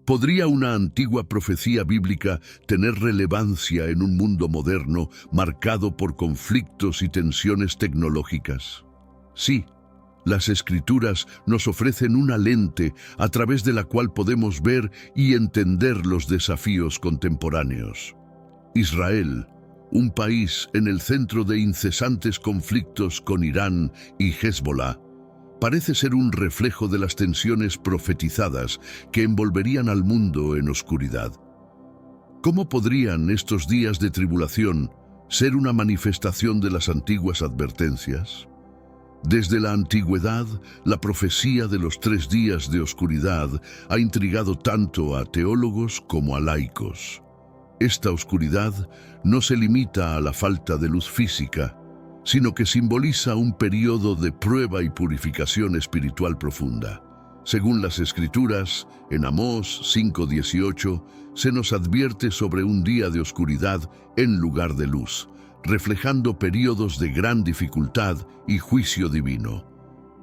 ¿Podría una antigua profecía bíblica tener relevancia en un mundo moderno marcado por conflictos y tensiones tecnológicas? Sí, las Escrituras nos ofrecen una lente a través de la cual podemos ver y entender los desafíos contemporáneos. Israel, un país en el centro de incesantes conflictos con Irán y Hezbolá, parece ser un reflejo de las tensiones profetizadas que envolverían al mundo en oscuridad. ¿Cómo podrían estos días de tribulación ser una manifestación de las antiguas advertencias? Desde la antigüedad, la profecía de los 3 días de oscuridad ha intrigado tanto a teólogos como a laicos. Esta oscuridad no se limita a la falta de luz física, sino que simboliza un periodo de prueba y purificación espiritual profunda. Según las Escrituras, en Amós 5:18, se nos advierte sobre un día de oscuridad en lugar de luz, reflejando periodos de gran dificultad y juicio divino.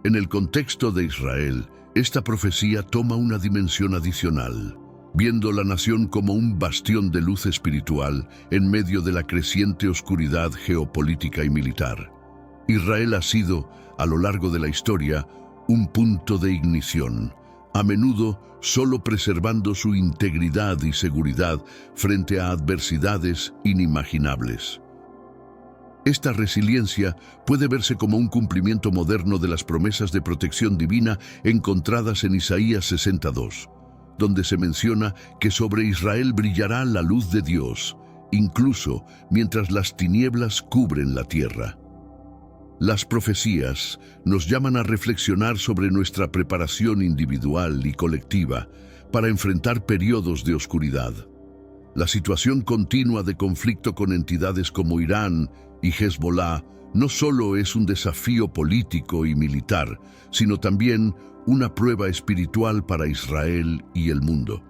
En el contexto de Israel, esta profecía toma una dimensión adicional, viendo la nación como un bastión de luz espiritual en medio de la creciente oscuridad geopolítica y militar. Israel ha sido, a lo largo de la historia, un punto de ignición, a menudo solo preservando su integridad y seguridad frente a adversidades inimaginables. Esta resiliencia puede verse como un cumplimiento moderno de las promesas de protección divina encontradas en Isaías 62. Donde se menciona que sobre Israel brillará la luz de Dios, incluso mientras las tinieblas cubren la tierra. Las profecías nos llaman a reflexionar sobre nuestra preparación individual y colectiva para enfrentar periodos de oscuridad. La situación continua de conflicto con entidades como Irán y Hezbolá no solo es un desafío político y militar, sino también una prueba espiritual para Israel y el mundo.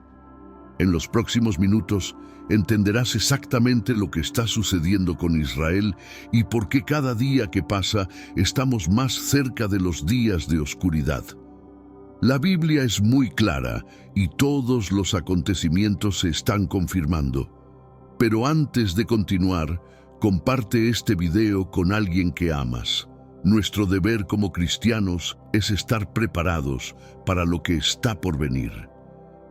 En los próximos minutos entenderás exactamente lo que está sucediendo con Israel y por qué cada día que pasa estamos más cerca de los días de oscuridad. La Biblia es muy clara y todos los acontecimientos se están confirmando. Pero antes de continuar, comparte este video con alguien que amas. Nuestro deber como cristianos es estar preparados para lo que está por venir.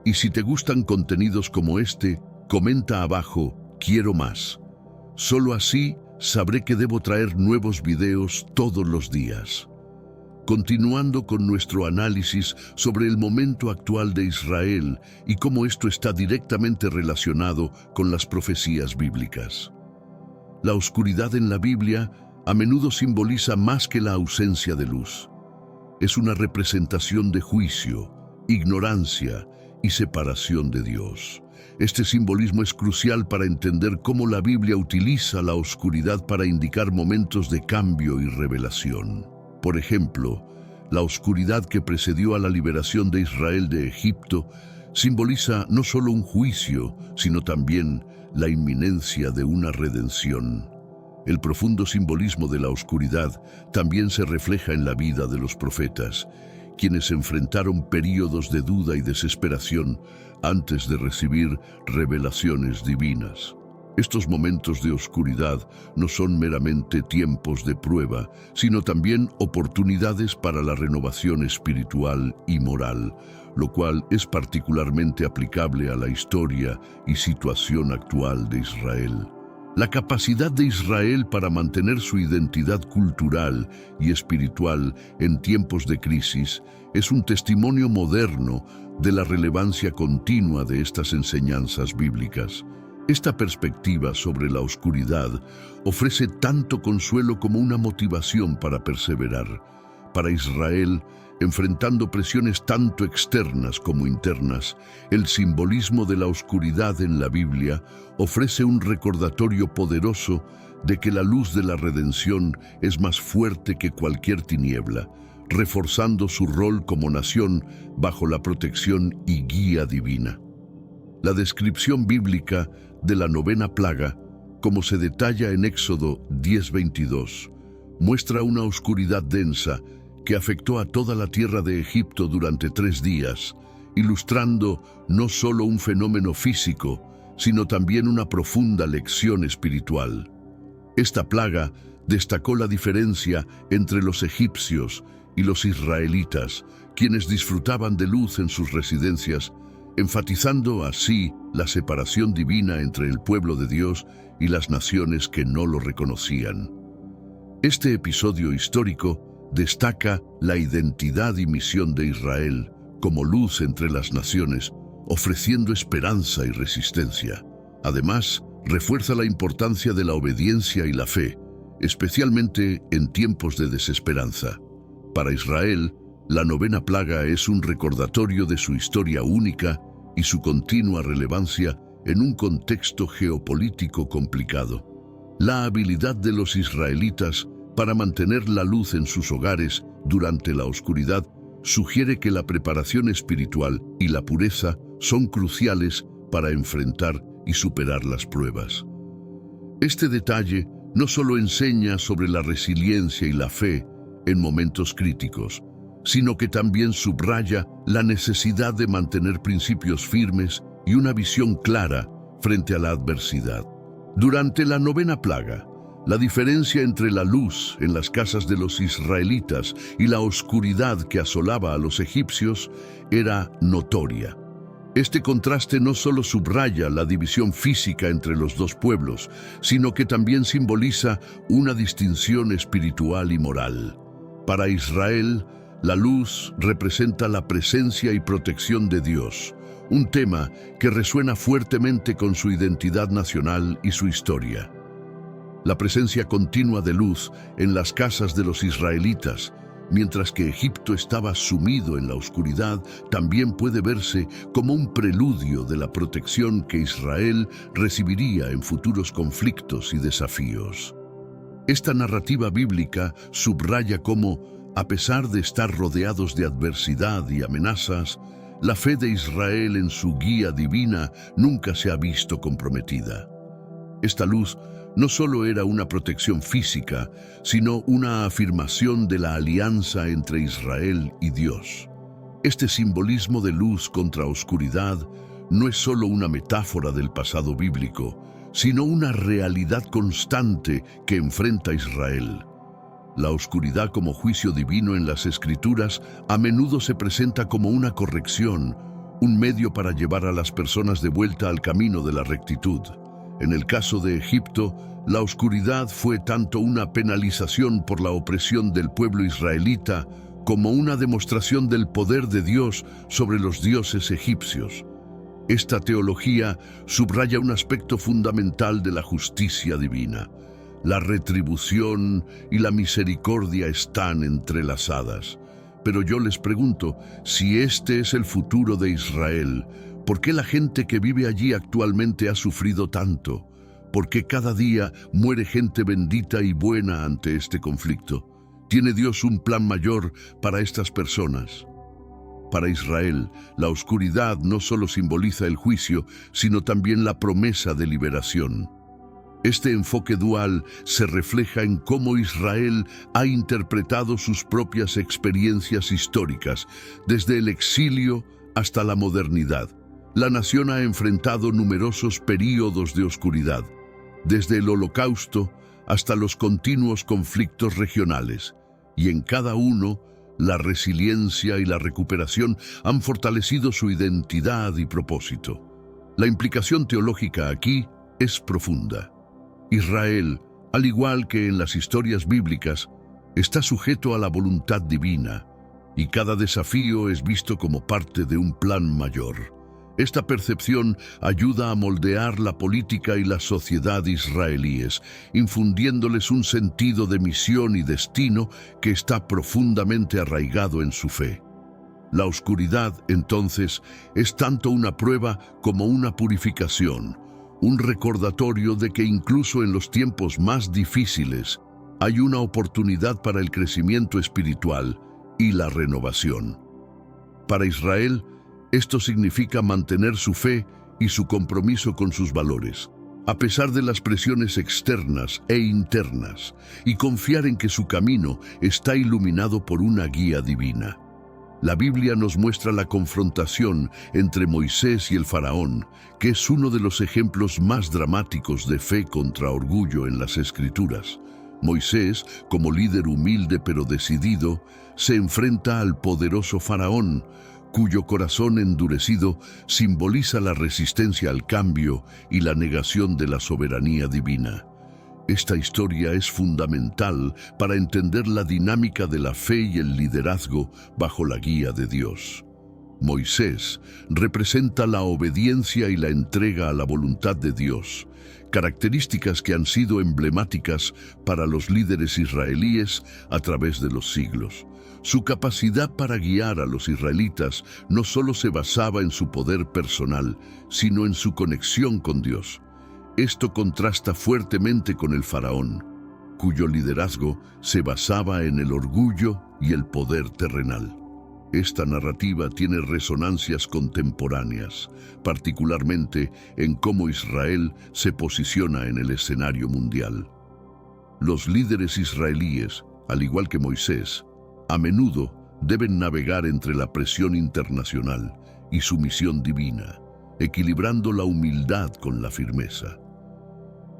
Y si te gustan contenidos como este, comenta abajo, quiero más. Solo así sabré que debo traer nuevos videos todos los días. Continuando con nuestro análisis sobre el momento actual de Israel y cómo esto está directamente relacionado con las profecías bíblicas. La oscuridad en la Biblia a menudo simboliza más que la ausencia de luz. Es una representación de juicio, ignorancia y separación de Dios. Este simbolismo es crucial para entender cómo la Biblia utiliza la oscuridad para indicar momentos de cambio y revelación. Por ejemplo, la oscuridad que precedió a la liberación de Israel de Egipto simboliza no solo un juicio, sino también la inminencia de una redención. El profundo simbolismo de la oscuridad también se refleja en la vida de los profetas, quienes enfrentaron períodos de duda y desesperación antes de recibir revelaciones divinas. Estos momentos de oscuridad no son meramente tiempos de prueba, sino también oportunidades para la renovación espiritual y moral, lo cual es particularmente aplicable a la historia y situación actual de Israel. La capacidad de Israel para mantener su identidad cultural y espiritual en tiempos de crisis es un testimonio moderno de la relevancia continua de estas enseñanzas bíblicas. Esta perspectiva sobre la oscuridad ofrece tanto consuelo como una motivación para perseverar. Para Israel, enfrentando presiones tanto externas como internas, el simbolismo de la oscuridad en la Biblia ofrece un recordatorio poderoso de que la luz de la redención es más fuerte que cualquier tiniebla, reforzando su rol como nación bajo la protección y guía divina. La descripción bíblica de la 9ª plaga, como se detalla en Éxodo 10:22, muestra una oscuridad densa que afectó a toda la tierra de Egipto durante 3 días, ilustrando no solo un fenómeno físico, sino también una profunda lección espiritual. Esta plaga destacó la diferencia entre los egipcios y los israelitas, quienes disfrutaban de luz en sus residencias, enfatizando así la separación divina entre el pueblo de Dios y las naciones que no lo reconocían. Este episodio histórico destaca la identidad y misión de Israel como luz entre las naciones, ofreciendo esperanza y resistencia. Además, refuerza la importancia de la obediencia y la fe, especialmente en tiempos de desesperanza. Para Israel, la novena plaga es un recordatorio de su historia única y su continua relevancia en un contexto geopolítico complicado. La habilidad de los israelitas para mantener la luz en sus hogares durante la oscuridad sugiere que la preparación espiritual y la pureza son cruciales para enfrentar y superar las pruebas. Este detalle no solo enseña sobre la resiliencia y la fe en momentos críticos, sino que también subraya la necesidad de mantener principios firmes y una visión clara frente a la adversidad. Durante la novena plaga, la diferencia entre la luz en las casas de los israelitas y la oscuridad que asolaba a los egipcios era notoria. Este contraste no solo subraya la división física entre los dos pueblos, sino que también simboliza una distinción espiritual y moral. Para Israel, la luz representa la presencia y protección de Dios, un tema que resuena fuertemente con su identidad nacional y su historia. La presencia continua de luz en las casas de los israelitas, mientras que Egipto estaba sumido en la oscuridad, también puede verse como un preludio de la protección que Israel recibiría en futuros conflictos y desafíos. Esta narrativa bíblica subraya cómo, a pesar de estar rodeados de adversidad y amenazas, la fe de Israel en su guía divina nunca se ha visto comprometida. Esta luz no solo era una protección física, sino una afirmación de la alianza entre Israel y Dios. Este simbolismo de luz contra oscuridad no es solo una metáfora del pasado bíblico, sino una realidad constante que enfrenta Israel. La oscuridad como juicio divino en las Escrituras a menudo se presenta como una corrección, un medio para llevar a las personas de vuelta al camino de la rectitud. En el caso de Egipto, la oscuridad fue tanto una penalización por la opresión del pueblo israelita como una demostración del poder de Dios sobre los dioses egipcios. Esta teología subraya un aspecto fundamental de la justicia divina. La retribución y la misericordia están entrelazadas. Pero yo les pregunto, si este es el futuro de Israel, ¿por qué la gente que vive allí actualmente ha sufrido tanto? ¿Por qué cada día muere gente bendita y buena ante este conflicto? ¿Tiene Dios un plan mayor para estas personas? Para Israel, la oscuridad no solo simboliza el juicio, sino también la promesa de liberación. Este enfoque dual se refleja en cómo Israel ha interpretado sus propias experiencias históricas, desde el exilio hasta la modernidad. La nación ha enfrentado numerosos períodos de oscuridad, desde el Holocausto hasta los continuos conflictos regionales, y en cada uno, la resiliencia y la recuperación han fortalecido su identidad y propósito. La implicación teológica aquí es profunda. Israel, al igual que en las historias bíblicas, está sujeto a la voluntad divina, y cada desafío es visto como parte de un plan mayor. Esta percepción ayuda a moldear la política y la sociedad israelíes, infundiéndoles un sentido de misión y destino que está profundamente arraigado en su fe. La oscuridad, entonces, es tanto una prueba como una purificación, un recordatorio de que incluso en los tiempos más difíciles hay una oportunidad para el crecimiento espiritual y la renovación. Para Israel, esto significa mantener su fe y su compromiso con sus valores, a pesar de las presiones externas e internas, y confiar en que su camino está iluminado por una guía divina. La Biblia nos muestra la confrontación entre Moisés y el faraón, que es uno de los ejemplos más dramáticos de fe contra orgullo en las Escrituras. Moisés, como líder humilde pero decidido, se enfrenta al poderoso faraón, cuyo corazón endurecido simboliza la resistencia al cambio y la negación de la soberanía divina. Esta historia es fundamental para entender la dinámica de la fe y el liderazgo bajo la guía de Dios. Moisés representa la obediencia y la entrega a la voluntad de Dios, características que han sido emblemáticas para los líderes israelíes a través de los siglos. Su capacidad para guiar a los israelitas no solo se basaba en su poder personal, sino en su conexión con Dios. Esto contrasta fuertemente con el faraón, cuyo liderazgo se basaba en el orgullo y el poder terrenal. Esta narrativa tiene resonancias contemporáneas, particularmente en cómo Israel se posiciona en el escenario mundial. Los líderes israelíes, al igual que Moisés, a menudo deben navegar entre la presión internacional y su misión divina, equilibrando la humildad con la firmeza.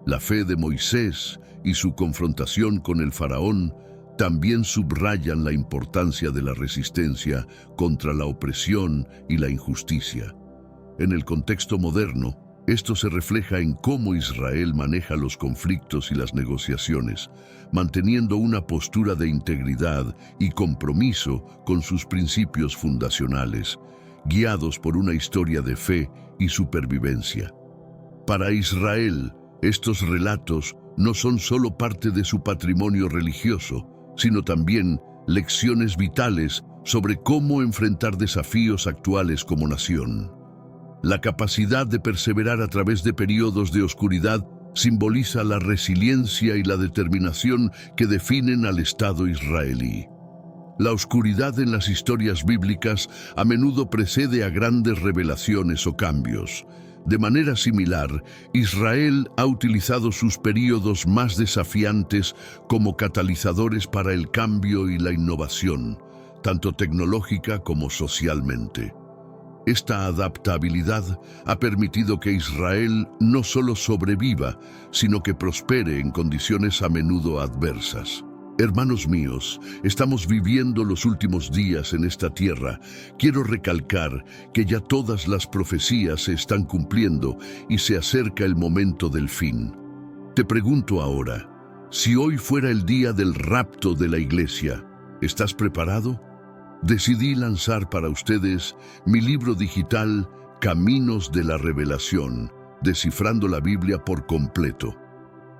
La fe de Moisés y su confrontación con el faraón también subrayan la importancia de la resistencia contra la opresión y la injusticia. En el contexto moderno, esto se refleja en cómo Israel maneja los conflictos y las negociaciones, manteniendo una postura de integridad y compromiso con sus principios fundacionales, guiados por una historia de fe y supervivencia. Para Israel, estos relatos no son solo parte de su patrimonio religioso, sino también lecciones vitales sobre cómo enfrentar desafíos actuales como nación. La capacidad de perseverar a través de periodos de oscuridad simboliza la resiliencia y la determinación que definen al Estado israelí. La oscuridad en las historias bíblicas a menudo precede a grandes revelaciones o cambios. De manera similar, Israel ha utilizado sus períodos más desafiantes como catalizadores para el cambio y la innovación, tanto tecnológica como socialmente. Esta adaptabilidad ha permitido que Israel no solo sobreviva, sino que prospere en condiciones a menudo adversas. Hermanos míos, estamos viviendo los últimos días en esta tierra. Quiero recalcar que ya todas las profecías se están cumpliendo y se acerca el momento del fin. Te pregunto ahora, si hoy fuera el día del rapto de la iglesia, ¿estás preparado? Decidí lanzar para ustedes mi libro digital Caminos de la Revelación, descifrando la Biblia por completo.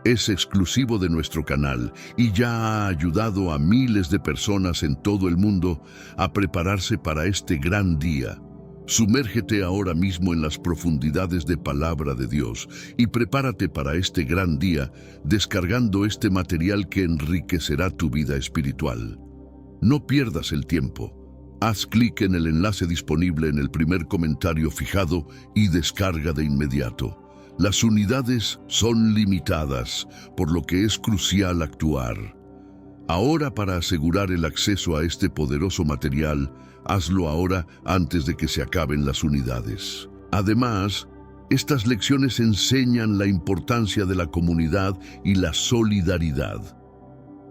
Es exclusivo de nuestro canal y ya ha ayudado a miles de personas en todo el mundo a prepararse para este gran día. Sumérgete ahora mismo en las profundidades de Palabra de Dios y prepárate para este gran día descargando este material que enriquecerá tu vida espiritual. No pierdas el tiempo. Haz clic en el enlace disponible en el primer comentario fijado y descarga de inmediato. Las unidades son limitadas, por lo que es crucial actuar. Ahora, para asegurar el acceso a este poderoso material, hazlo ahora antes de que se acaben las unidades. Además, estas lecciones enseñan la importancia de la comunidad y la solidaridad.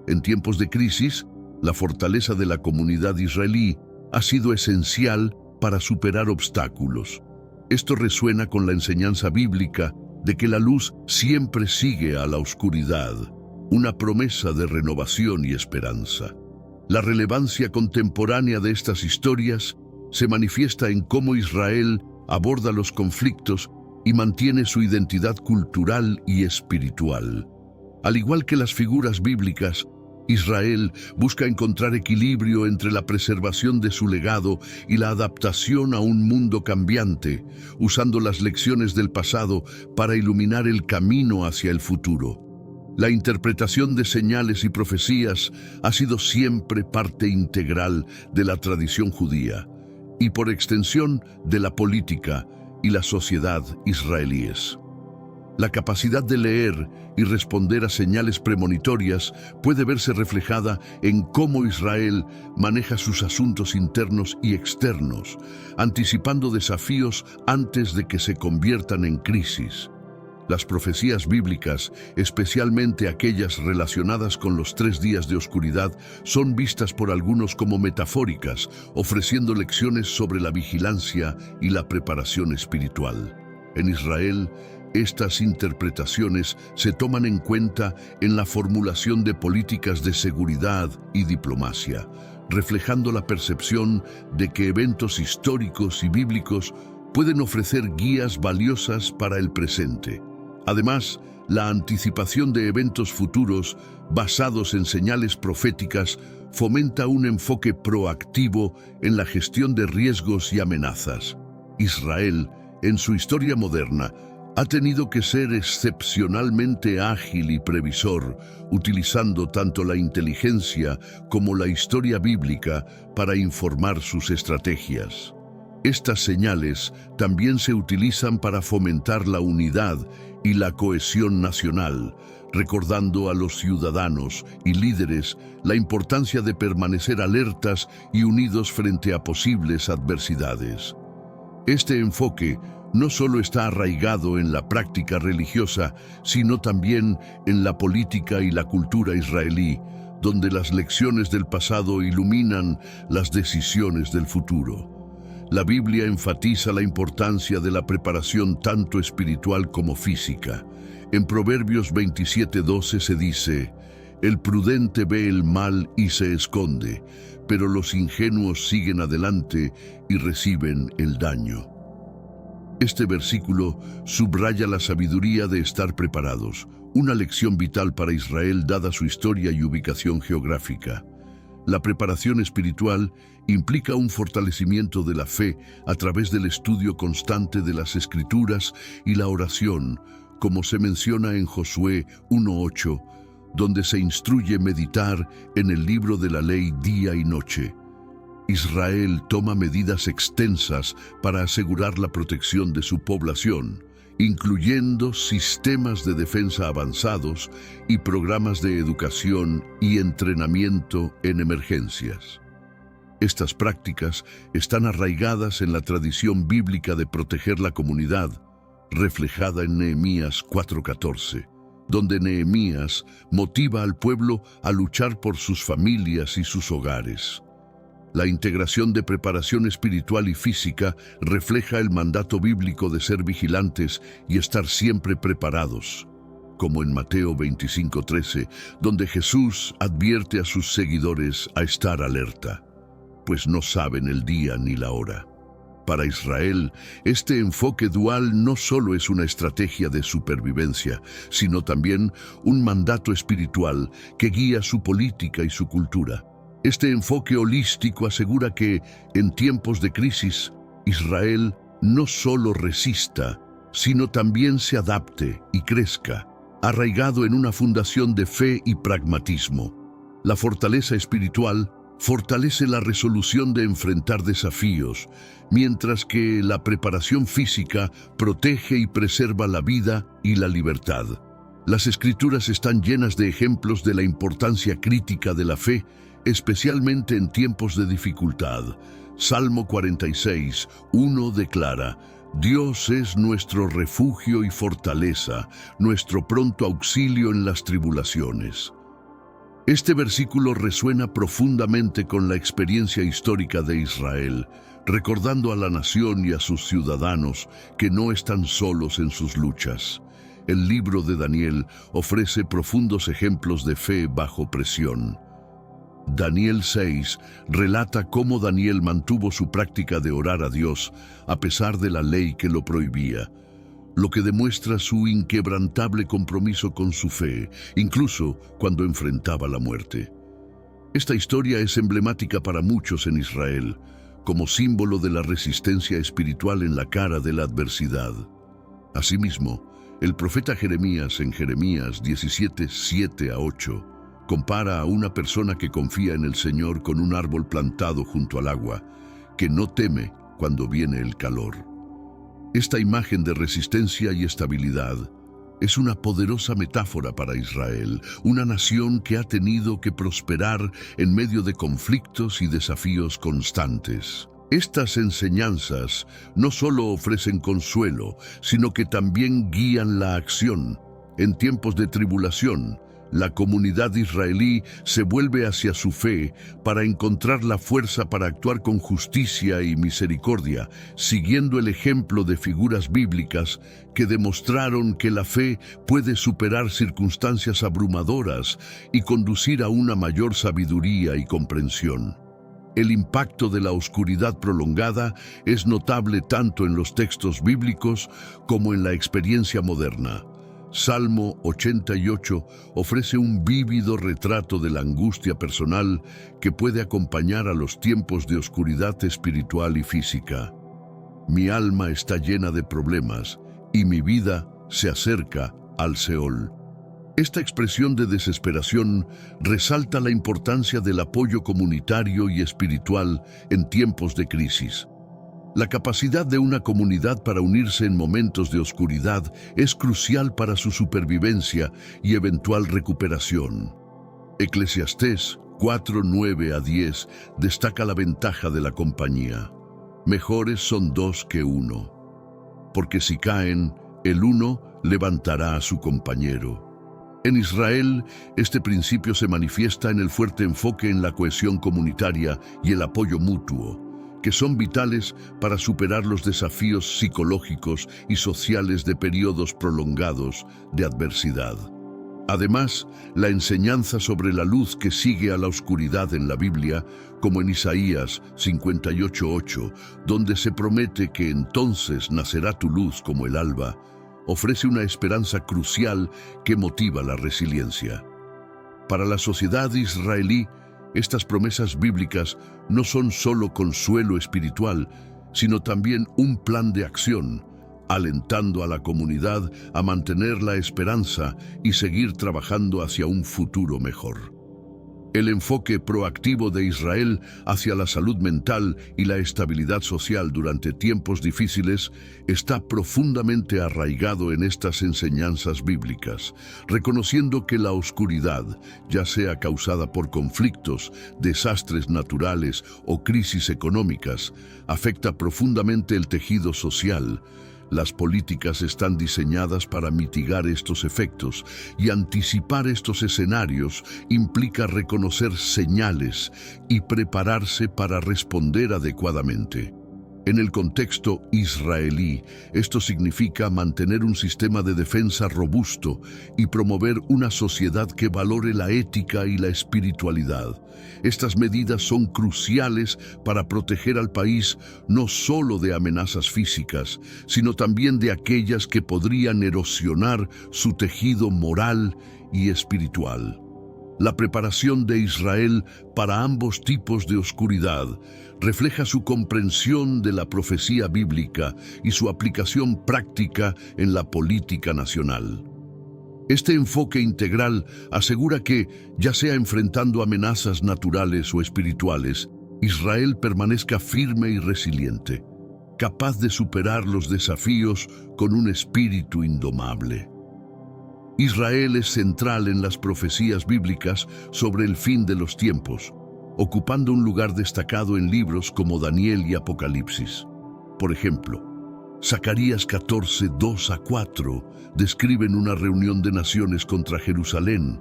En tiempos de crisis, la fortaleza de la comunidad israelí ha sido esencial para superar obstáculos. Esto resuena con la enseñanza bíblica de que la luz siempre sigue a la oscuridad, una promesa de renovación y esperanza. La relevancia contemporánea de estas historias se manifiesta en cómo Israel aborda los conflictos y mantiene su identidad cultural y espiritual. Al igual que las figuras bíblicas, Israel busca encontrar equilibrio entre la preservación de su legado y la adaptación a un mundo cambiante, usando las lecciones del pasado para iluminar el camino hacia el futuro. La interpretación de señales y profecías ha sido siempre parte integral de la tradición judía y, por extensión, de la política y la sociedad israelíes. La capacidad de leer y responder a señales premonitorias puede verse reflejada en cómo Israel maneja sus asuntos internos y externos, anticipando desafíos antes de que se conviertan en crisis. Las profecías bíblicas, especialmente aquellas relacionadas con los 3 días de oscuridad, son vistas por algunos como metafóricas, ofreciendo lecciones sobre la vigilancia y la preparación espiritual. En Israel, estas interpretaciones se toman en cuenta en la formulación de políticas de seguridad y diplomacia, reflejando la percepción de que eventos históricos y bíblicos pueden ofrecer guías valiosas para el presente. Además, la anticipación de eventos futuros basados en señales proféticas fomenta un enfoque proactivo en la gestión de riesgos y amenazas. Israel, en su historia moderna, ha tenido que ser excepcionalmente ágil y previsor, utilizando tanto la inteligencia como la historia bíblica para informar sus estrategias. Estas señales también se utilizan para fomentar la unidad y la cohesión nacional, recordando a los ciudadanos y líderes la importancia de permanecer alertas y unidos frente a posibles adversidades. Este enfoque no solo está arraigado en la práctica religiosa, sino también en la política y la cultura israelí, donde las lecciones del pasado iluminan las decisiones del futuro. La Biblia enfatiza la importancia de la preparación tanto espiritual como física. En Proverbios 27:12 se dice: «El prudente ve el mal y se esconde, pero los ingenuos siguen adelante y reciben el daño». Este versículo subraya la sabiduría de estar preparados, una lección vital para Israel dada su historia y ubicación geográfica. La preparación espiritual implica un fortalecimiento de la fe a través del estudio constante de las Escrituras y la oración, como se menciona en Josué 1:8, donde se instruye meditar en el libro de la ley día y noche. Israel toma medidas extensas para asegurar la protección de su población, incluyendo sistemas de defensa avanzados y programas de educación y entrenamiento en emergencias. Estas prácticas están arraigadas en la tradición bíblica de proteger la comunidad, reflejada en Nehemías 4:14, donde Nehemías motiva al pueblo a luchar por sus familias y sus hogares. La integración de preparación espiritual y física refleja el mandato bíblico de ser vigilantes y estar siempre preparados, como en Mateo 25:13, donde Jesús advierte a sus seguidores a estar alerta, pues no saben el día ni la hora. Para Israel, este enfoque dual no solo es una estrategia de supervivencia, sino también un mandato espiritual que guía su política y su cultura. Este enfoque holístico asegura que, en tiempos de crisis, Israel no solo resista, sino también se adapte y crezca, arraigado en una fundación de fe y pragmatismo. La fortaleza espiritual fortalece la resolución de enfrentar desafíos, mientras que la preparación física protege y preserva la vida y la libertad. Las Escrituras están llenas de ejemplos de la importancia crítica de la fe, especialmente en tiempos de dificultad. Salmo 46:1 declara: «Dios es nuestro refugio y fortaleza, nuestro pronto auxilio en las tribulaciones». Este versículo resuena profundamente con la experiencia histórica de Israel, recordando a la nación y a sus ciudadanos que no están solos en sus luchas. El libro de Daniel ofrece profundos ejemplos de fe bajo presión. Daniel 6 relata cómo Daniel mantuvo su práctica de orar a Dios a pesar de la ley que lo prohibía, lo que demuestra su inquebrantable compromiso con su fe, incluso cuando enfrentaba la muerte. Esta historia es emblemática para muchos en Israel, como símbolo de la resistencia espiritual en la cara de la adversidad. Asimismo, el profeta Jeremías en Jeremías 17:7-8 compara a una persona que confía en el Señor con un árbol plantado junto al agua, que no teme cuando viene el calor. Esta imagen de resistencia y estabilidad es una poderosa metáfora para Israel, una nación que ha tenido que prosperar en medio de conflictos y desafíos constantes. Estas enseñanzas no solo ofrecen consuelo, sino que también guían la acción. En tiempos de tribulación, la comunidad israelí se vuelve hacia su fe para encontrar la fuerza para actuar con justicia y misericordia, siguiendo el ejemplo de figuras bíblicas que demostraron que la fe puede superar circunstancias abrumadoras y conducir a una mayor sabiduría y comprensión. El impacto de la oscuridad prolongada es notable tanto en los textos bíblicos como en la experiencia moderna. Salmo 88 ofrece un vívido retrato de la angustia personal que puede acompañar a los tiempos de oscuridad espiritual y física. Mi alma está llena de problemas y mi vida se acerca al Seol. Esta expresión de desesperación resalta la importancia del apoyo comunitario y espiritual en tiempos de crisis. La capacidad de una comunidad para unirse en momentos de oscuridad es crucial para su supervivencia y eventual recuperación. Eclesiastés 4:9-10 destaca la ventaja de la compañía. Mejores son dos que uno, porque si caen, el uno levantará a su compañero. En Israel, este principio se manifiesta en el fuerte enfoque en la cohesión comunitaria y el apoyo mutuo, que son vitales para superar los desafíos psicológicos y sociales de periodos prolongados de adversidad. Además, la enseñanza sobre la luz que sigue a la oscuridad en la Biblia, como en Isaías 58:8, donde se promete que entonces nacerá tu luz como el alba, ofrece una esperanza crucial que motiva la resiliencia. Para la sociedad israelí, estas promesas bíblicas no son solo consuelo espiritual, sino también un plan de acción, alentando a la comunidad a mantener la esperanza y seguir trabajando hacia un futuro mejor. El enfoque proactivo de Israel hacia la salud mental y la estabilidad social durante tiempos difíciles está profundamente arraigado en estas enseñanzas bíblicas, reconociendo que la oscuridad, ya sea causada por conflictos, desastres naturales o crisis económicas, afecta profundamente el tejido social. Las políticas están diseñadas para mitigar estos efectos y anticipar estos escenarios implica reconocer señales y prepararse para responder adecuadamente. En el contexto israelí, esto significa mantener un sistema de defensa robusto y promover una sociedad que valore la ética y la espiritualidad. Estas medidas son cruciales para proteger al país no solo de amenazas físicas, sino también de aquellas que podrían erosionar su tejido moral y espiritual. La preparación de Israel para ambos tipos de oscuridad refleja su comprensión de la profecía bíblica y su aplicación práctica en la política nacional. Este enfoque integral asegura que, ya sea enfrentando amenazas naturales o espirituales, Israel permanezca firme y resiliente, capaz de superar los desafíos con un espíritu indomable. Israel es central en las profecías bíblicas sobre el fin de los tiempos, ocupando un lugar destacado en libros como Daniel y Apocalipsis. Por ejemplo, Zacarías 14:2-4 describen una reunión de naciones contra Jerusalén,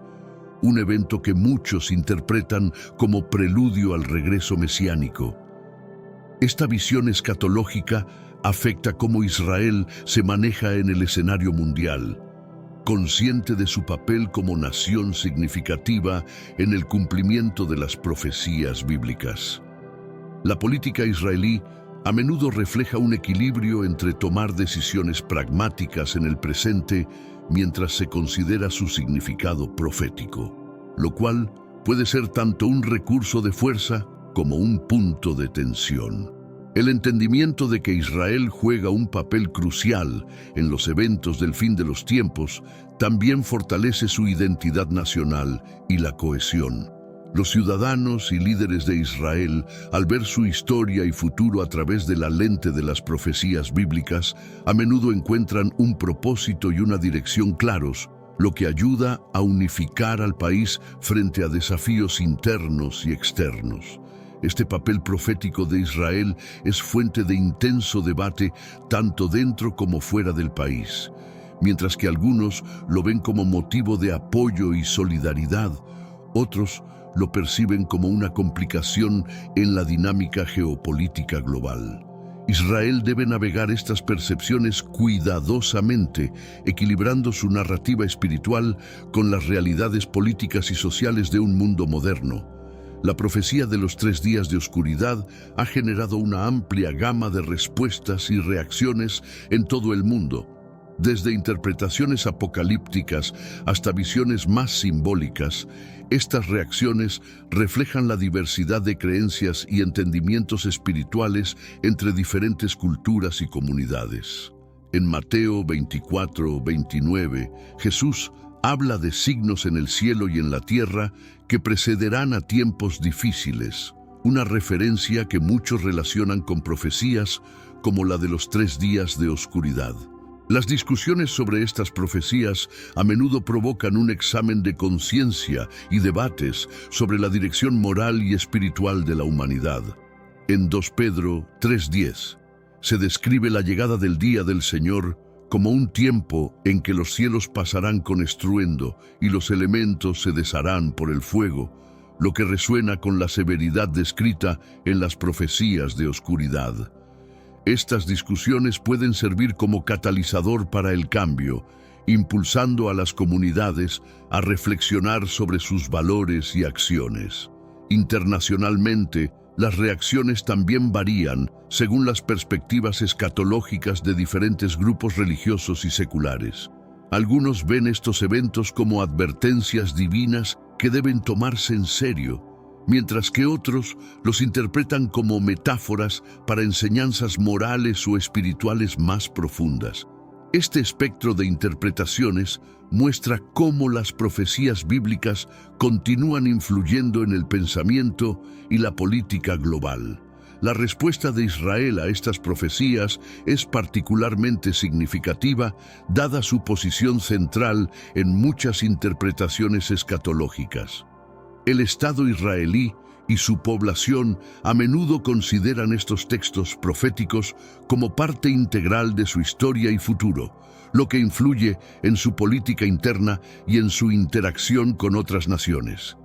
un evento que muchos interpretan como preludio al regreso mesiánico. Esta visión escatológica afecta cómo Israel se maneja en el escenario mundial, consciente de su papel como nación significativa en el cumplimiento de las profecías bíblicas. La política israelí a menudo refleja un equilibrio entre tomar decisiones pragmáticas en el presente mientras se considera su significado profético, lo cual puede ser tanto un recurso de fuerza como un punto de tensión. El entendimiento de que Israel juega un papel crucial en los eventos del fin de los tiempos también fortalece su identidad nacional y la cohesión. Los ciudadanos y líderes de Israel, al ver su historia y futuro a través de la lente de las profecías bíblicas, a menudo encuentran un propósito y una dirección claros, lo que ayuda a unificar al país frente a desafíos internos y externos. Este papel profético de Israel es fuente de intenso debate tanto dentro como fuera del país. Mientras que algunos lo ven como motivo de apoyo y solidaridad, otros lo perciben como una complicación en la dinámica geopolítica global. Israel debe navegar estas percepciones cuidadosamente, equilibrando su narrativa espiritual con las realidades políticas y sociales de un mundo moderno. La profecía de los 3 días de oscuridad ha generado una amplia gama de respuestas y reacciones en todo el mundo, desde interpretaciones apocalípticas hasta visiones más simbólicas. Estas reacciones reflejan la diversidad de creencias y entendimientos espirituales entre diferentes culturas y comunidades. En Mateo 24-29, Jesús habla de signos en el cielo y en la tierra que precederán a tiempos difíciles, una referencia que muchos relacionan con profecías como la de los 3 días de oscuridad. Las discusiones sobre estas profecías a menudo provocan un examen de conciencia y debates sobre la dirección moral y espiritual de la humanidad. En 2 Pedro 3:10 se describe la llegada del día del Señor como un tiempo en que los cielos pasarán con estruendo y los elementos se desharán por el fuego, lo que resuena con la severidad descrita en las profecías de oscuridad. Estas discusiones pueden servir como catalizador para el cambio, impulsando a las comunidades a reflexionar sobre sus valores y acciones. Internacionalmente, las reacciones también varían según las perspectivas escatológicas de diferentes grupos religiosos y seculares. Algunos ven estos eventos como advertencias divinas que deben tomarse en serio, mientras que otros los interpretan como metáforas para enseñanzas morales o espirituales más profundas. Este espectro de interpretaciones muestra cómo las profecías bíblicas continúan influyendo en el pensamiento y la política global. La respuesta de Israel a estas profecías es particularmente significativa, dada su posición central en muchas interpretaciones escatológicas. El Estado israelí y su población a menudo consideran estos textos proféticos como parte integral de su historia y futuro, lo que influye en su política interna y en su interacción con otras naciones.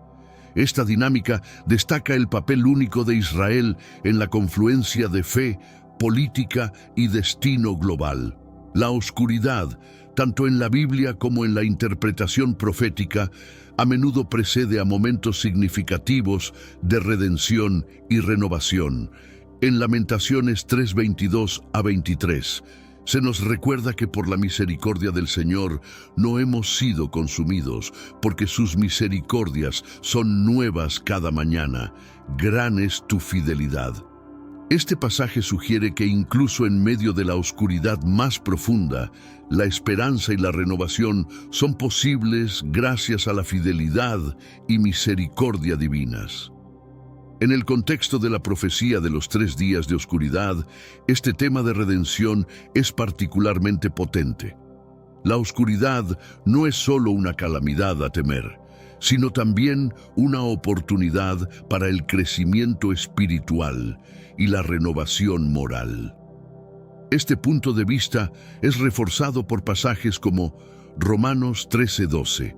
Esta dinámica destaca el papel único de Israel en la confluencia de fe, política y destino global. La oscuridad, tanto en la Biblia como en la interpretación profética, a menudo precede a momentos significativos de redención y renovación. En Lamentaciones 3:22-23, se nos recuerda que por la misericordia del Señor no hemos sido consumidos, porque sus misericordias son nuevas cada mañana. Gran es tu fidelidad. Este pasaje sugiere que incluso en medio de la oscuridad más profunda, la esperanza y la renovación son posibles gracias a la fidelidad y misericordia divinas. En el contexto de la profecía de los 3 días de oscuridad, este tema de redención es particularmente potente. La oscuridad no es solo una calamidad a temer, sino también una oportunidad para el crecimiento espiritual y la renovación moral. Este punto de vista es reforzado por pasajes como Romanos 13:12,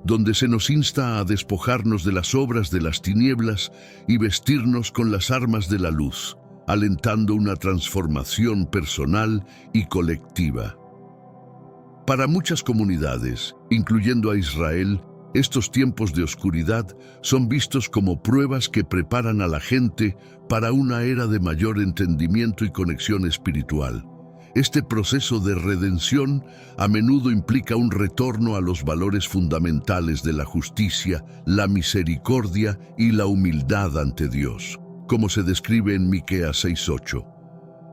donde se nos insta a despojarnos de las obras de las tinieblas y vestirnos con las armas de la luz, alentando una transformación personal y colectiva. Para muchas comunidades, incluyendo a Israel, estos tiempos de oscuridad son vistos como pruebas que preparan a la gente para una era de mayor entendimiento y conexión espiritual. Este proceso de redención a menudo implica un retorno a los valores fundamentales de la justicia, la misericordia y la humildad ante Dios, como se describe en Miqueas 6:8.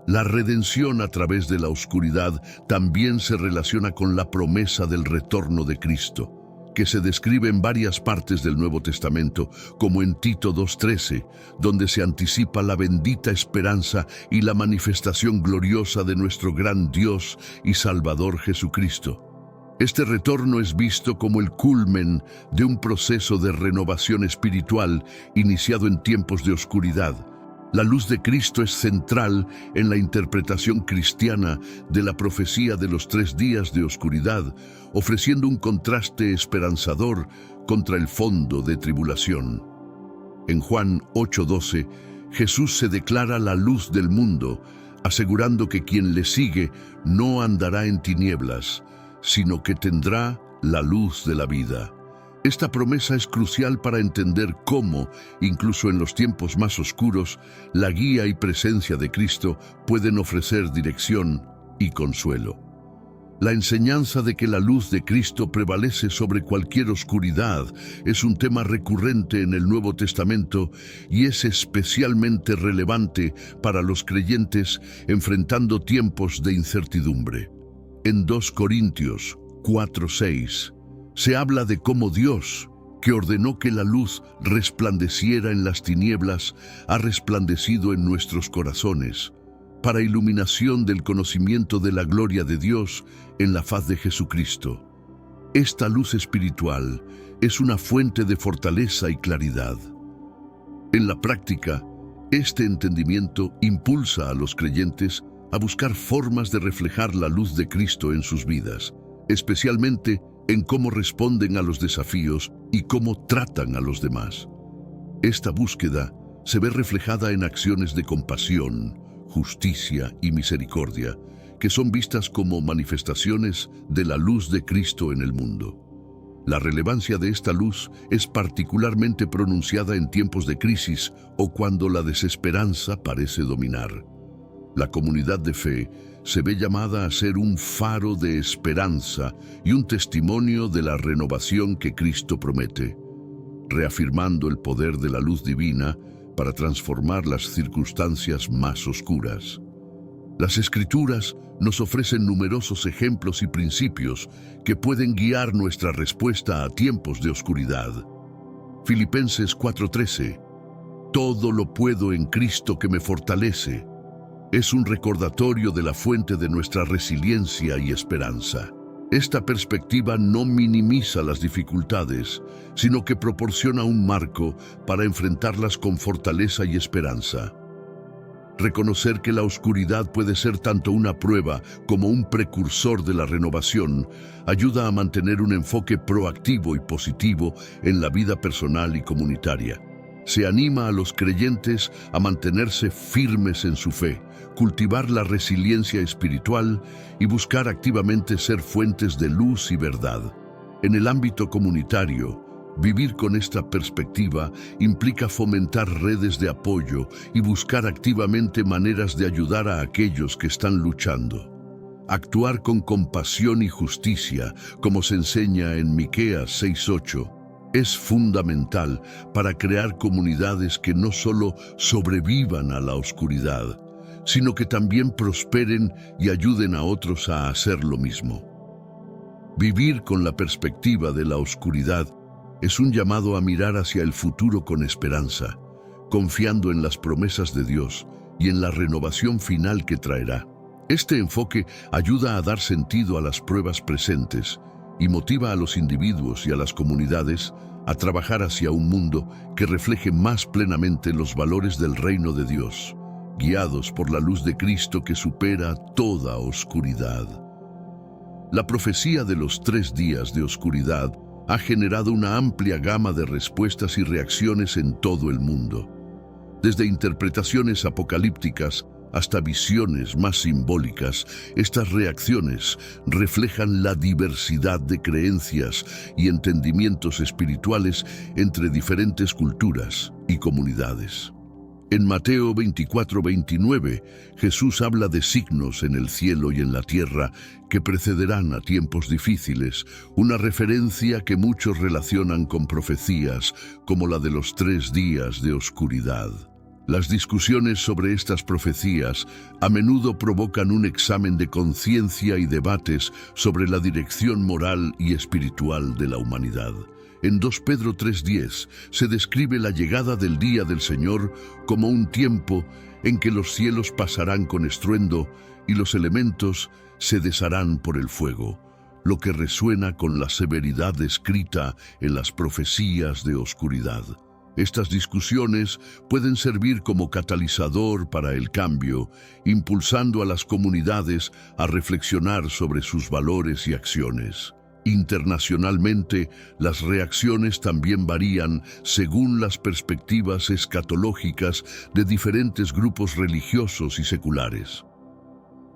La redención a través de la oscuridad también se relaciona con la promesa del retorno de Cristo. que se describe en varias partes del Nuevo Testamento, como en Tito 2:13, donde se anticipa la bendita esperanza y la manifestación gloriosa de nuestro gran Dios y Salvador Jesucristo. Este retorno es visto como el culmen de un proceso de renovación espiritual iniciado en tiempos de oscuridad. La luz de Cristo es central en la interpretación cristiana de la profecía de los 3 días de oscuridad, ofreciendo un contraste esperanzador contra el fondo de tribulación. En Juan 8:12, Jesús se declara la luz del mundo, asegurando que quien le sigue no andará en tinieblas, sino que tendrá la luz de la vida. Esta promesa es crucial para entender cómo, incluso en los tiempos más oscuros, la guía y presencia de Cristo pueden ofrecer dirección y consuelo. La enseñanza de que la luz de Cristo prevalece sobre cualquier oscuridad es un tema recurrente en el Nuevo Testamento y es especialmente relevante para los creyentes enfrentando tiempos de incertidumbre. En 2 Corintios 4:6 se habla de cómo Dios, que ordenó que la luz resplandeciera en las tinieblas, ha resplandecido en nuestros corazones, para iluminación del conocimiento de la gloria de Dios en la faz de Jesucristo. Esta luz espiritual es una fuente de fortaleza y claridad. En la práctica, este entendimiento impulsa a los creyentes a buscar formas de reflejar la luz de Cristo en sus vidas, especialmente en cómo responden a los desafíos y cómo tratan a los demás. Esta búsqueda se ve reflejada en acciones de compasión, justicia y misericordia, que son vistas como manifestaciones de la luz de Cristo en el mundo. La relevancia de esta luz es particularmente pronunciada en tiempos de crisis o cuando la desesperanza parece dominar. La comunidad de fe se ve llamada a ser un faro de esperanza y un testimonio de la renovación que Cristo promete, reafirmando el poder de la luz divina para transformar las circunstancias más oscuras. Las Escrituras nos ofrecen numerosos ejemplos y principios que pueden guiar nuestra respuesta a tiempos de oscuridad. Filipenses 4:13. Todo lo puedo en Cristo que me fortalece. Es un recordatorio de la fuente de nuestra resiliencia y esperanza. Esta perspectiva no minimiza las dificultades, sino que proporciona un marco para enfrentarlas con fortaleza y esperanza. Reconocer que la oscuridad puede ser tanto una prueba como un precursor de la renovación ayuda a mantener un enfoque proactivo y positivo en la vida personal y comunitaria. Se anima a los creyentes a mantenerse firmes en su fe, cultivar la resiliencia espiritual y buscar activamente ser fuentes de luz y verdad. En el ámbito comunitario, vivir con esta perspectiva implica fomentar redes de apoyo y buscar activamente maneras de ayudar a aquellos que están luchando. Actuar con compasión y justicia, como se enseña en Miqueas 6:8, es fundamental para crear comunidades que no solo sobrevivan a la oscuridad, sino que también prosperen y ayuden a otros a hacer lo mismo. Vivir con la perspectiva de la oscuridad es un llamado a mirar hacia el futuro con esperanza, confiando en las promesas de Dios y en la renovación final que traerá. Este enfoque ayuda a dar sentido a las pruebas presentes y motiva a los individuos y a las comunidades a trabajar hacia un mundo que refleje más plenamente los valores del reino de Dios, guiados por la luz de Cristo que supera toda oscuridad. La profecía de los 3 días de oscuridad ha generado una amplia gama de respuestas y reacciones en todo el mundo. Desde interpretaciones apocalípticas hasta visiones más simbólicas, estas reacciones reflejan la diversidad de creencias y entendimientos espirituales entre diferentes culturas y comunidades. En Mateo 24:29, Jesús habla de signos en el cielo y en la tierra que precederán a tiempos difíciles, una referencia que muchos relacionan con profecías como la de los 3 días de oscuridad. Las discusiones sobre estas profecías a menudo provocan un examen de conciencia y debates sobre la dirección moral y espiritual de la humanidad. En 2 Pedro 3:10 se describe la llegada del día del Señor como un tiempo en que los cielos pasarán con estruendo y los elementos se desharán por el fuego, lo que resuena con la severidad descrita en las profecías de oscuridad. Estas discusiones pueden servir como catalizador para el cambio, impulsando a las comunidades a reflexionar sobre sus valores y acciones. Internacionalmente, las reacciones también varían según las perspectivas escatológicas de diferentes grupos religiosos y seculares.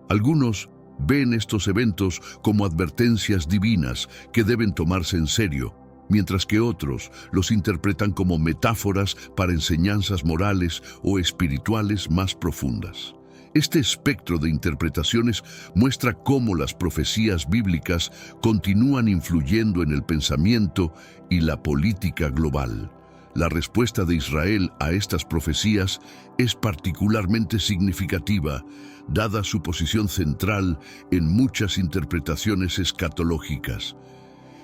Algunos ven estos eventos como advertencias divinas que deben tomarse en serio, mientras que otros los interpretan como metáforas para enseñanzas morales o espirituales más profundas. Este espectro de interpretaciones muestra cómo las profecías bíblicas continúan influyendo en el pensamiento y la política global. La respuesta de Israel a estas profecías es particularmente significativa, dada su posición central en muchas interpretaciones escatológicas.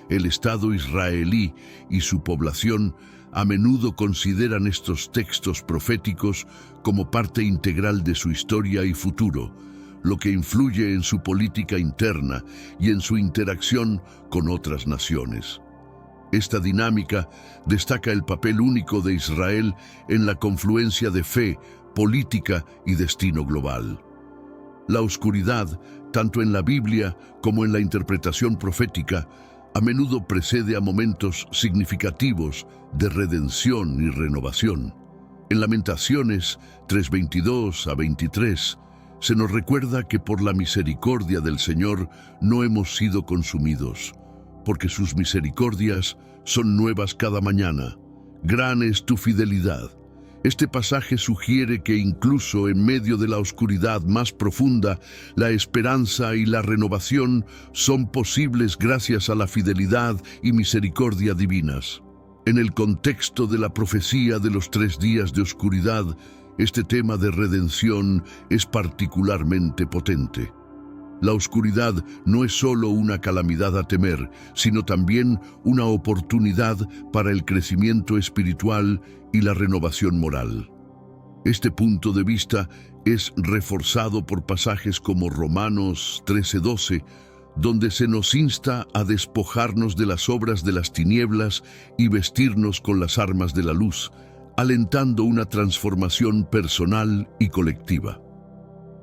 El Estado israelí y su población a menudo consideran estos textos proféticos como parte integral de su historia y futuro, lo que influye en su política interna y en su interacción con otras naciones. Esta dinámica destaca el papel único de Israel en la confluencia de fe, política y destino global. La oscuridad, tanto en la Biblia como en la interpretación profética, a menudo precede a momentos significativos de redención y renovación. En Lamentaciones 3:22-23 se nos recuerda que por la misericordia del Señor no hemos sido consumidos, porque sus misericordias son nuevas cada mañana. Gran es tu fidelidad. Este pasaje sugiere que incluso en medio de la oscuridad más profunda, la esperanza y la renovación son posibles gracias a la fidelidad y misericordia divinas. En el contexto de la profecía de los 3 días de oscuridad, este tema de redención es particularmente potente. La oscuridad no es solo una calamidad a temer, sino también una oportunidad para el crecimiento espiritual y la renovación moral. Este punto de vista es reforzado por pasajes como Romanos 13:12, donde se nos insta a despojarnos de las obras de las tinieblas y vestirnos con las armas de la luz, alentando una transformación personal y colectiva.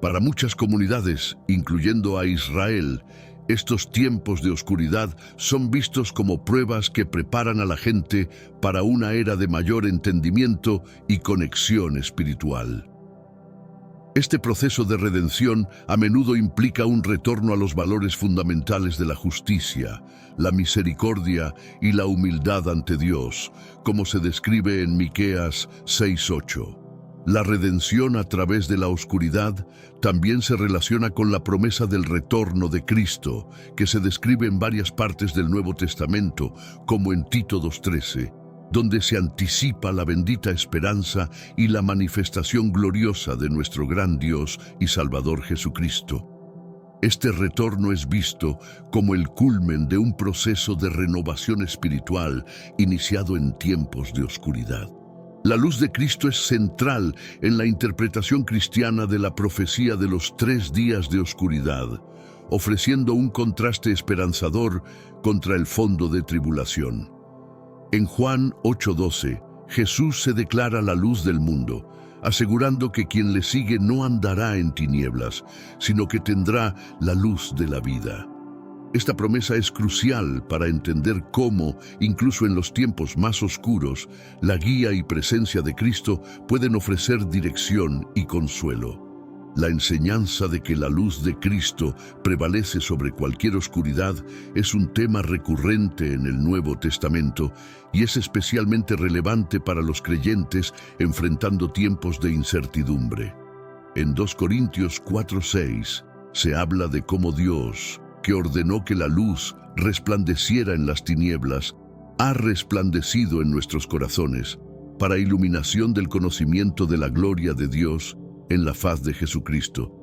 Para muchas comunidades, incluyendo a Israel, estos tiempos de oscuridad son vistos como pruebas que preparan a la gente para una era de mayor entendimiento y conexión espiritual. Este proceso de redención a menudo implica un retorno a los valores fundamentales de la justicia, la misericordia y la humildad ante Dios, como se describe en Miqueas 6:8. La redención a través de la oscuridad también se relaciona con la promesa del retorno de Cristo, que se describe en varias partes del Nuevo Testamento, como en Tito 2:13, donde se anticipa la bendita esperanza y la manifestación gloriosa de nuestro gran Dios y Salvador Jesucristo. Este retorno es visto como el culmen de un proceso de renovación espiritual iniciado en tiempos de oscuridad. La luz de Cristo es central en la interpretación cristiana de la profecía de los 3 días de oscuridad, ofreciendo un contraste esperanzador contra el fondo de tribulación. En Juan 8:12, Jesús se declara la luz del mundo, asegurando que quien le sigue no andará en tinieblas, sino que tendrá la luz de la vida. Esta promesa es crucial para entender cómo, incluso en los tiempos más oscuros, la guía y presencia de Cristo pueden ofrecer dirección y consuelo. La enseñanza de que la luz de Cristo prevalece sobre cualquier oscuridad es un tema recurrente en el Nuevo Testamento y es especialmente relevante para los creyentes enfrentando tiempos de incertidumbre. En 2 Corintios 4:6 se habla de cómo Dios, que ordenó que la luz resplandeciera en las tinieblas, ha resplandecido en nuestros corazones para iluminación del conocimiento de la gloria de Dios en la faz de Jesucristo.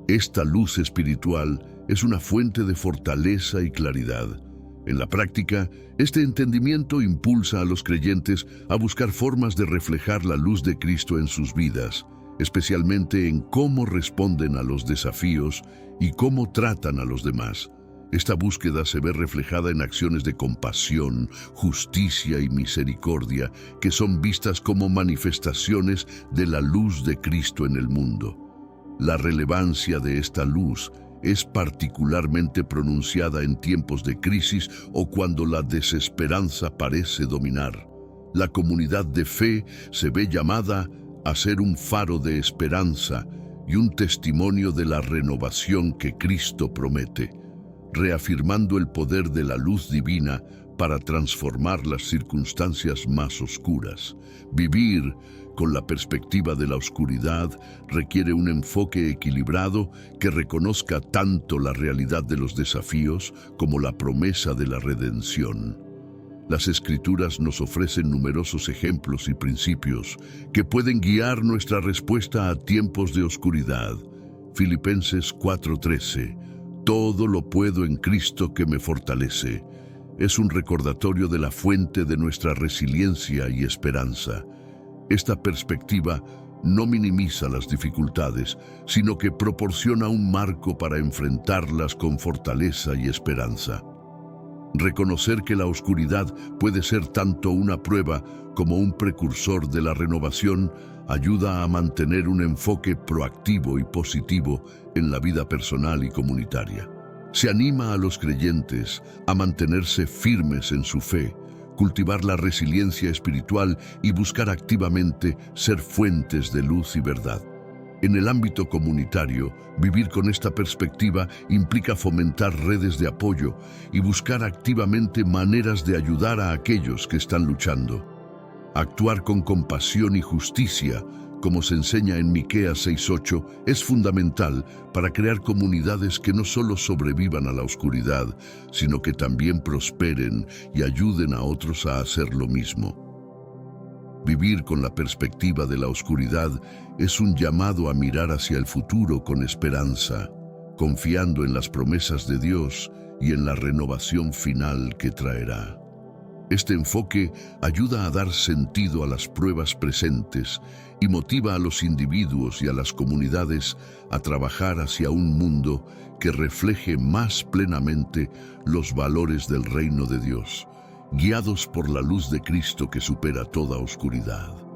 Esta luz espiritual es una fuente de fortaleza y claridad. En la práctica, este entendimiento impulsa a los creyentes a buscar formas de reflejar la luz de Cristo en sus vidas, especialmente en cómo responden a los desafíos y cómo tratan a los demás. Esta búsqueda se ve reflejada en acciones de compasión, justicia y misericordia, que son vistas como manifestaciones de la luz de Cristo en el mundo. La relevancia de esta luz es particularmente pronunciada en tiempos de crisis o cuando la desesperanza parece dominar. La comunidad de fe se ve llamada a ser un faro de esperanza y un testimonio de la renovación que Cristo promete, reafirmando el poder de la luz divina para transformar las circunstancias más oscuras. Vivir con la perspectiva de la oscuridad requiere un enfoque equilibrado que reconozca tanto la realidad de los desafíos como la promesa de la redención. Las Escrituras nos ofrecen numerosos ejemplos y principios que pueden guiar nuestra respuesta a tiempos de oscuridad. Filipenses 4:13. Todo lo puedo en Cristo que me fortalece. Es un recordatorio de la fuente de nuestra resiliencia y esperanza. Esta perspectiva no minimiza las dificultades, sino que proporciona un marco para enfrentarlas con fortaleza y esperanza. Reconocer que la oscuridad puede ser tanto una prueba como un precursor de la renovación ayuda a mantener un enfoque proactivo y positivo en la vida personal y comunitaria. Se anima a los creyentes a mantenerse firmes en su fe, cultivar la resiliencia espiritual y buscar activamente ser fuentes de luz y verdad. En el ámbito comunitario, vivir con esta perspectiva implica fomentar redes de apoyo y buscar activamente maneras de ayudar a aquellos que están luchando. Actuar con compasión y justicia, como se enseña en Miqueas 6:8, es fundamental para crear comunidades que no solo sobrevivan a la oscuridad, sino que también prosperen y ayuden a otros a hacer lo mismo. Vivir con la perspectiva de la oscuridad es un llamado a mirar hacia el futuro con esperanza, confiando en las promesas de Dios y en la renovación final que traerá. Este enfoque ayuda a dar sentido a las pruebas presentes y motiva a los individuos y a las comunidades a trabajar hacia un mundo que refleje más plenamente los valores del reino de Dios, guiados por la luz de Cristo que supera toda oscuridad.